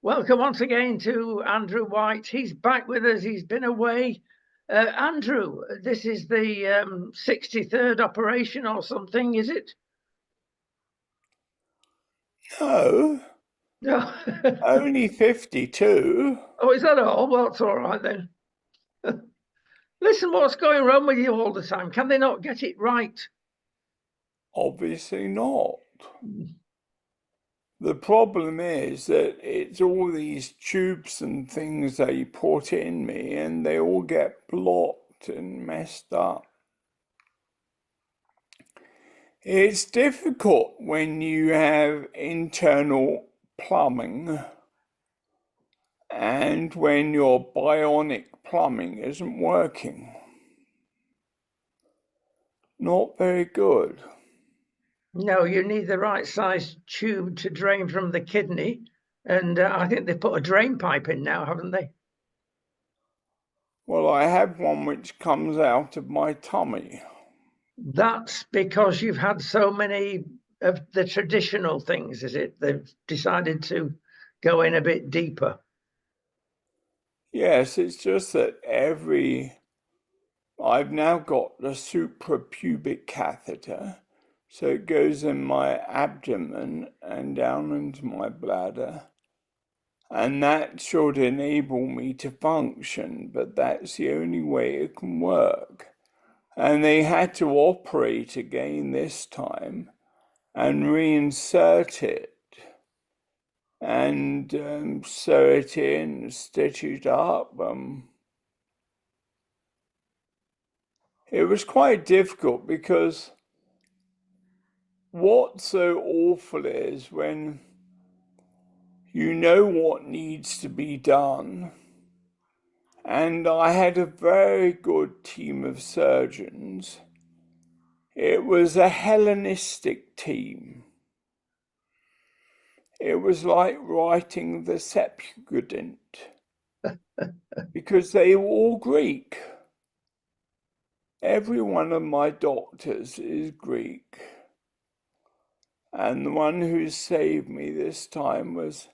Welcome once again to Andrew White. He's back with us. He's been away. Andrew, this is the 63rd operation or something, is it? No, No. only 52. Oh, is that all? Well, it's all right then. Listen, what's going wrong with you all the time? Can they not get it right? Obviously not. The problem is that it's all these tubes and things that you put in me, and they all get blocked and messed up. It's difficult when you have internal plumbing and when your bionic plumbing isn't working. Not very good. No, you need the right size tube to drain from the kidney. And I think they've put a drain pipe in now, haven't they? Well, I have one which comes out of my tummy. That's because you've had so many of the traditional things, is it? They've decided to go in a bit deeper. Yes, it's just that I've now got the suprapubic catheter, so it goes in my abdomen and down into my bladder. And that should enable me to function, but that's the only way it can work. And they had to operate again this time and reinsert it and sew it in, stitch it up. It was quite difficult because what's so awful is when you know what needs to be done. And I had a very good team of surgeons. It was a Hellenistic team. It was like writing the Septuagint because they were all Greek. Every one of my doctors is Greek. And the one who saved me this time was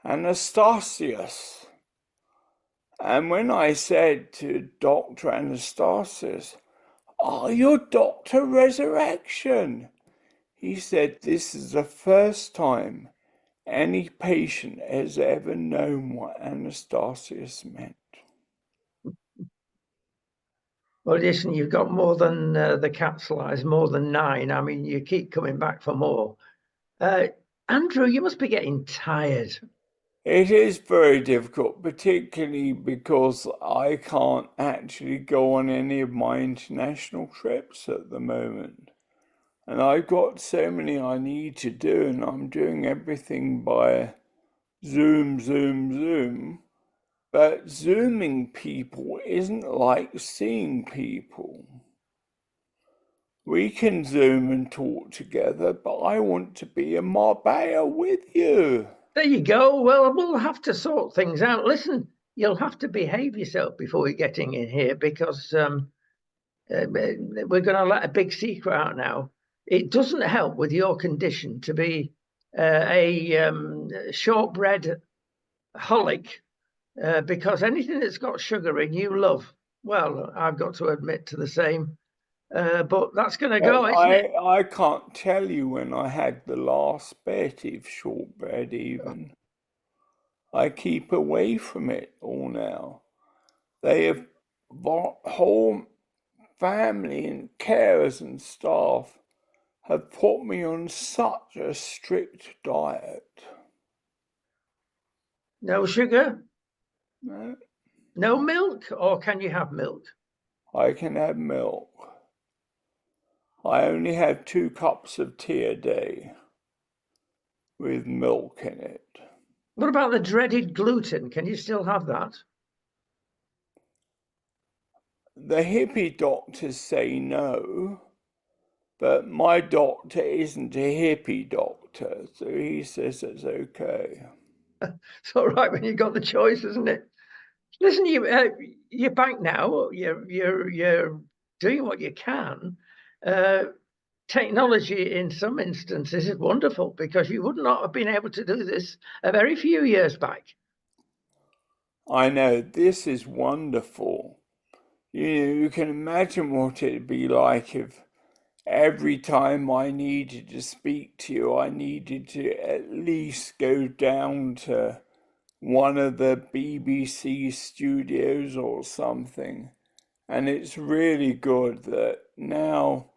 Anastasius. And when I said to Dr. Anastasius, "Are you Dr. Resurrection?" he said, "This is the first time any patient has ever known what Anastasius meant." Well, listen, you've got more than the cat's lies, more than 9. I mean, you keep coming back for more. Andrew, you must be getting tired. It is very difficult, particularly because I can't actually go on any of my international trips at the moment. And I've got so many I need to do, and I'm doing everything by Zoom. But Zooming people isn't like seeing people. We can Zoom and talk together, but I want to be in Marbella with you. There you go. Well, we'll have to sort things out. Listen, you'll have to behave yourself before you're getting in here because we're going to let a big secret out now. It doesn't help with your condition to be a shortbread holic because anything that's got sugar in you love. Well, I've got to admit to the same, but that's going to go, isn't it? I can't tell you when I had the last bit of shortbread even. I keep away from it all now. They have whole family and carers and staff have put me on such a strict diet. No sugar, No, no milk, or can you have milk? I can have milk. I only have 2 cups of tea a day with milk in it. What about the dreaded gluten? Can you still have that? The hippie doctors say no, but my doctor isn't a hippie doctor, so he says it's okay. It's all right when you've got the choice, isn't it? Listen, you're back now. You're doing what you can. technology in some instances is wonderful, because you would not have been able to do this a very few years back. I know, this is wonderful. You can imagine what it'd be like if every time I needed to speak to you, I needed to at least go down to one of the BBC studios or something. And it's really good that now,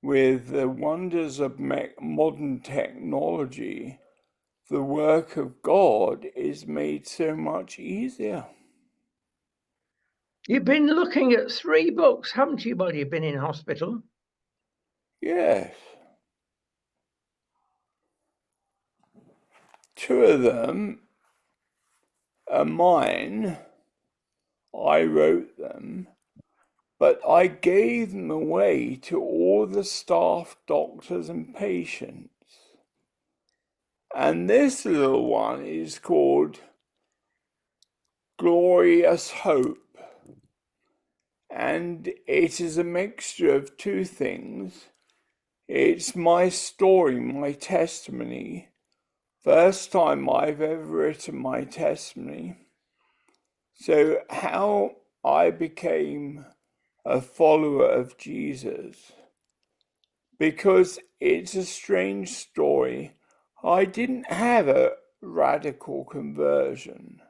with the wonders of modern technology, the work of God is made so much easier. You've been looking at 3 books, haven't you, while you've been in hospital? Yes. 2 of them are mine. I wrote them, but I gave them away to all the staff, doctors, and patients. And this little one is called Glorious Hope. And it is a mixture of 2 things. It's my story, my testimony. First time I've ever written my testimony. So, how I became a follower of Jesus. Because it's a strange story. I didn't have a radical conversion.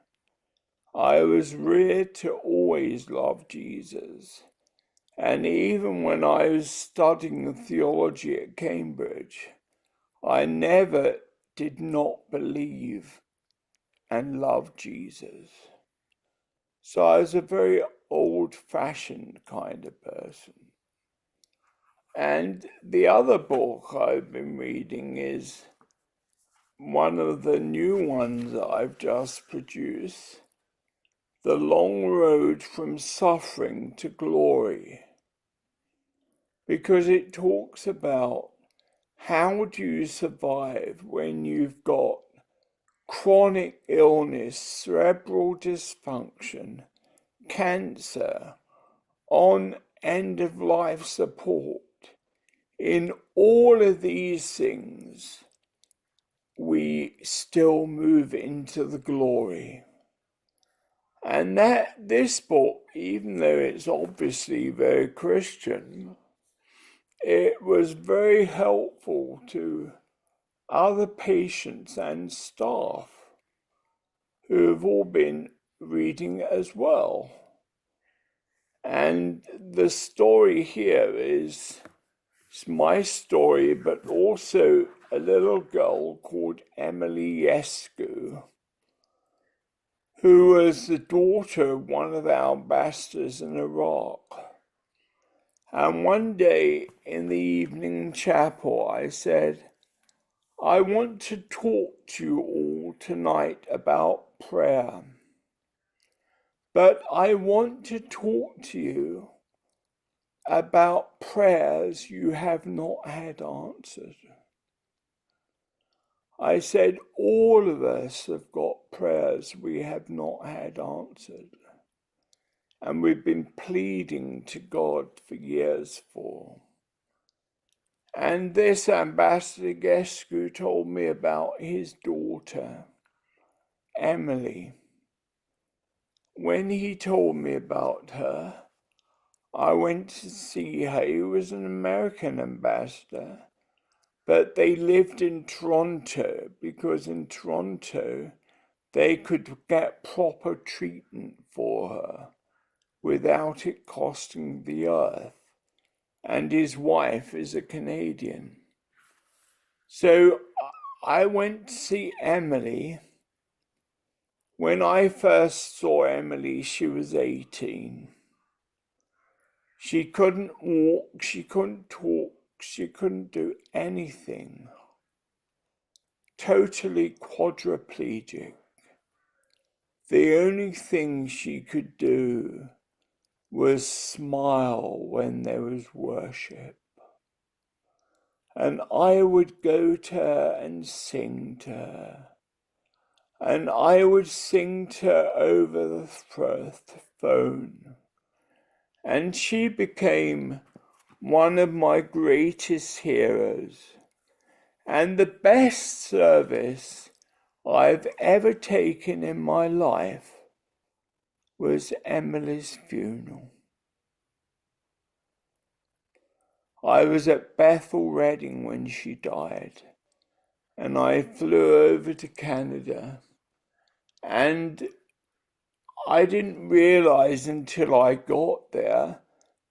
I was reared to always love Jesus. And even when I was studying theology at Cambridge, I never did not believe and love Jesus. So I was a very old-fashioned kind of person. And the other book I've been reading is one of the new ones that I've just produced, The Long Road from Suffering to Glory, because it talks about how do you survive when you've got chronic illness, cerebral dysfunction, cancer, on end-of-life support. In all of these things, we still move into the glory. And this book, even though it's obviously very Christian, it was very helpful to other patients and staff who have all been reading as well. And the story here is it's my story, but also a little girl called Emily Yescu, who was the daughter of one of our ambassadors in Iraq. And one day in the evening chapel, I said, I want to talk to you all tonight about prayer. But I want to talk to you about prayers you have not had answered. I said, all of us have got prayers we have not had answered. And we've been pleading to God for years for. And this Ambassador Gescu told me about his daughter, Emily. When he told me about her, I went to see her. He was an American ambassador, but they lived in Toronto because in Toronto they could get proper treatment for her without it costing the earth. And his wife is a Canadian. So I went to see Emily. When I first saw Emily, she was 18. She couldn't walk, she couldn't talk, she couldn't do anything. Totally quadriplegic. The only thing she could do was smile when there was worship. And I would go to her and sing to her. And I would sing to her over the phone. And she became one of my greatest heroes, and the best service I've ever taken in my life was Emily's funeral. I was at Bethel Reading when she died, and I flew over to Canada, and I didn't realize until I got there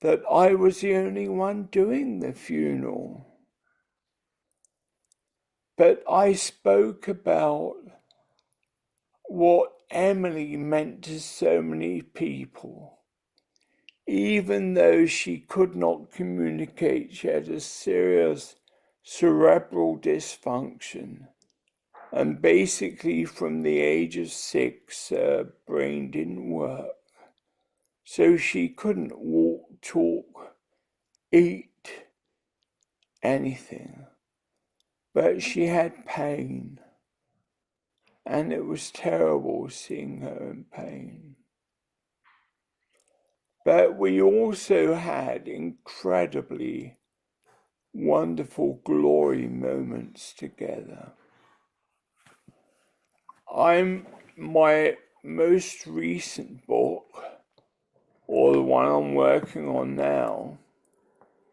that I was the only one doing the funeral. But I spoke about what Emily meant to so many people. Even though she could not communicate, she had a serious cerebral dysfunction. And basically from the age of 6, her brain didn't work. So she couldn't walk, talk, eat, anything. But she had pain. And it was terrible seeing her in pain. But we also had incredibly wonderful glory moments together. My most recent book, or the one I'm working on now,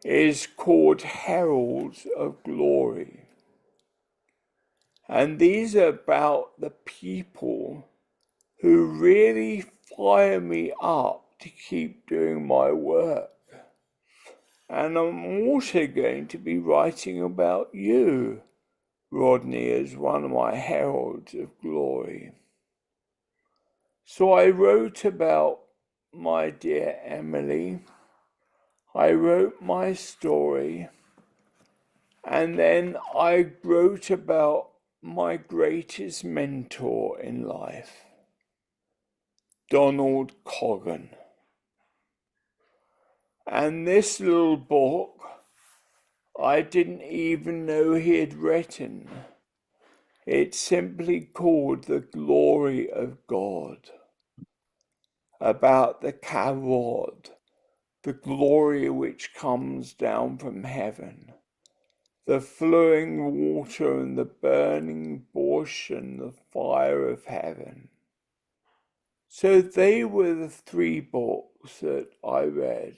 is called Heralds of Glory. And these are about the people who really fire me up to keep doing my work. And I'm also going to be writing about you, Rodney, as one of my heralds of glory. So I wrote about my dear Emily. I wrote my story. And then I wrote about my greatest mentor in life, Donald Coggan. And this little book, I didn't even know he had written. It's simply called The Glory of God, about the kavod, the glory which comes down from heaven, the flowing water and the burning bush and the fire of heaven. So they were the 3 books that I read.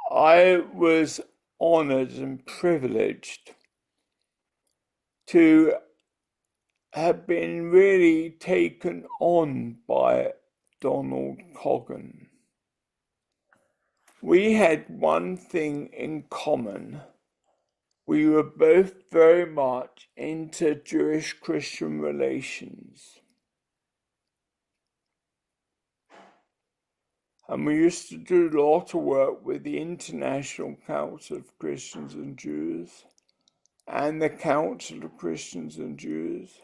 I was honored and privileged to have been really taken on by Donald Coggan. We had one thing in common. We were both very much into Jewish-Christian relations. And we used to do a lot of work with the International Council of Christians and Jews and the Council of Christians and Jews.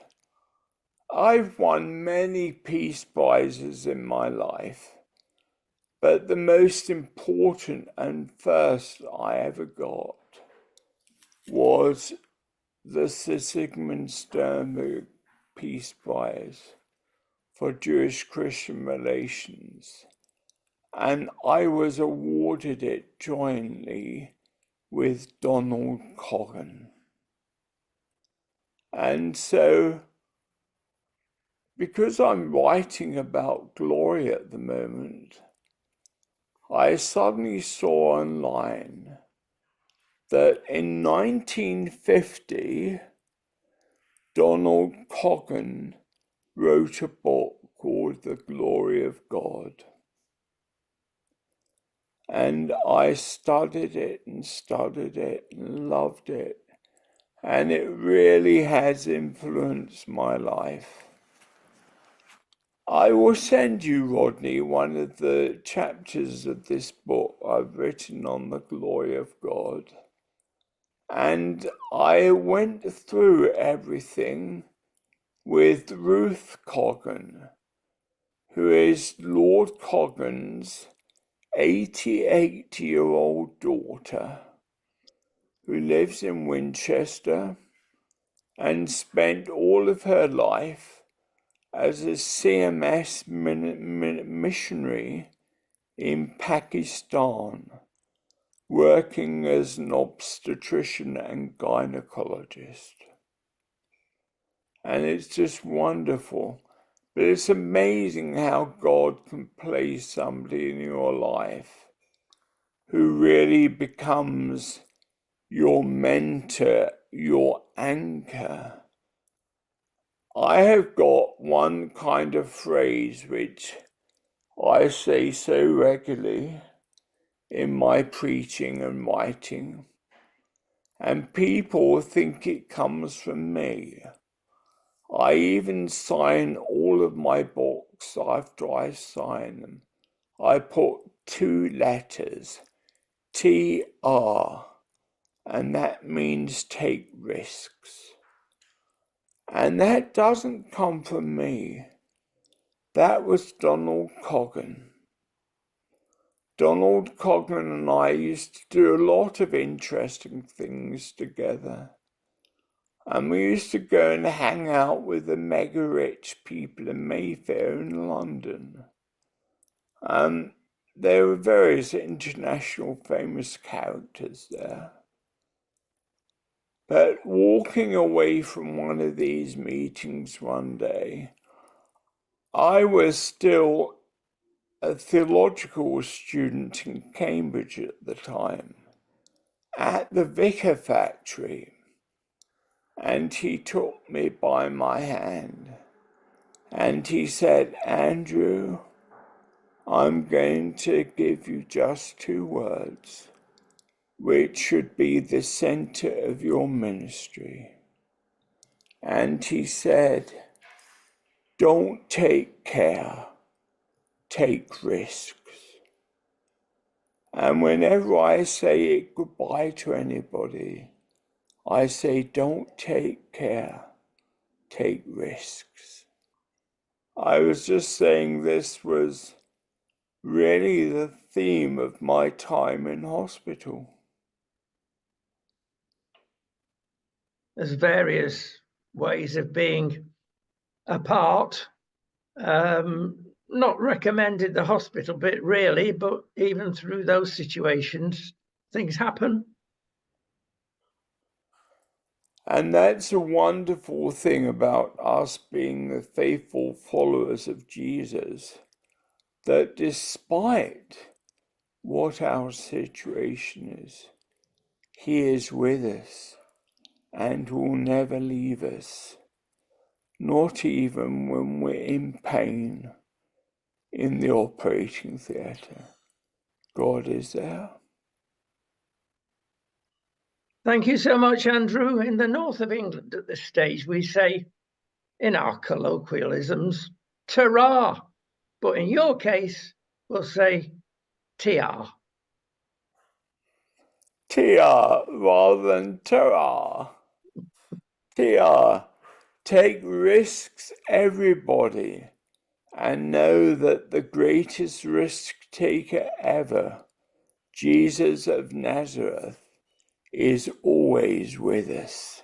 I've won many peace prizes in my life, but the most important and first I ever got was the Sir Sigmund Sternberg Peace Prize for Jewish-Christian relations. And I was awarded it jointly with Donald Coggan. And so, because I'm writing about glory at the moment, I suddenly saw online that in 1950, Donald Coggan wrote a book called The Glory of God. And I studied it and loved it. And it really has influenced my life. I will send you, Rodney, one of the chapters of this book I've written on the glory of God. And I went through everything with Ruth Coggan, who is Lord Coggan's 88-year-old daughter, who lives in Winchester and spent all of her life as a CMS missionary in Pakistan, working as an obstetrician and gynecologist. And it's just wonderful. But it's amazing how God can place somebody in your life who really becomes your mentor, your anchor. I have got one kind of phrase which I say so regularly in my preaching and writing, and people think it comes from me. I even sign all of my books after I sign them. I put 2 letters, TR, and that means take risks. And that doesn't come from me. That was Donald Coggan. Donald Coggan and I used to do a lot of interesting things together. And we used to go and hang out with the mega rich people in Mayfair in London. There were various international famous characters there. But walking away from one of these meetings one day, I was still a theological student in Cambridge at the time, at the Vicar factory, and he took me by my hand and he said, "Andrew, I'm going to give you just 2 words, which should be the center of your ministry." And he said, "Don't take care, take risks." And whenever I say goodbye to anybody, I say, don't take care, take risks. I was just saying this was really the theme of my time in hospital. There's various ways of being apart. Not recommended the hospital bit really, but even through those situations, things happen. And that's a wonderful thing about us being the faithful followers of Jesus, that despite what our situation is, He is with us and will never leave us, not even when we're in pain in the operating theatre. God is there. Thank you so much, Andrew. In the north of England at this stage, we say, in our colloquialisms, ta-ra. But in your case, we'll say TR. TR rather than ta-ra. TR. Take risks, everybody, and know that the greatest risk taker ever, Jesus of Nazareth, is always with us.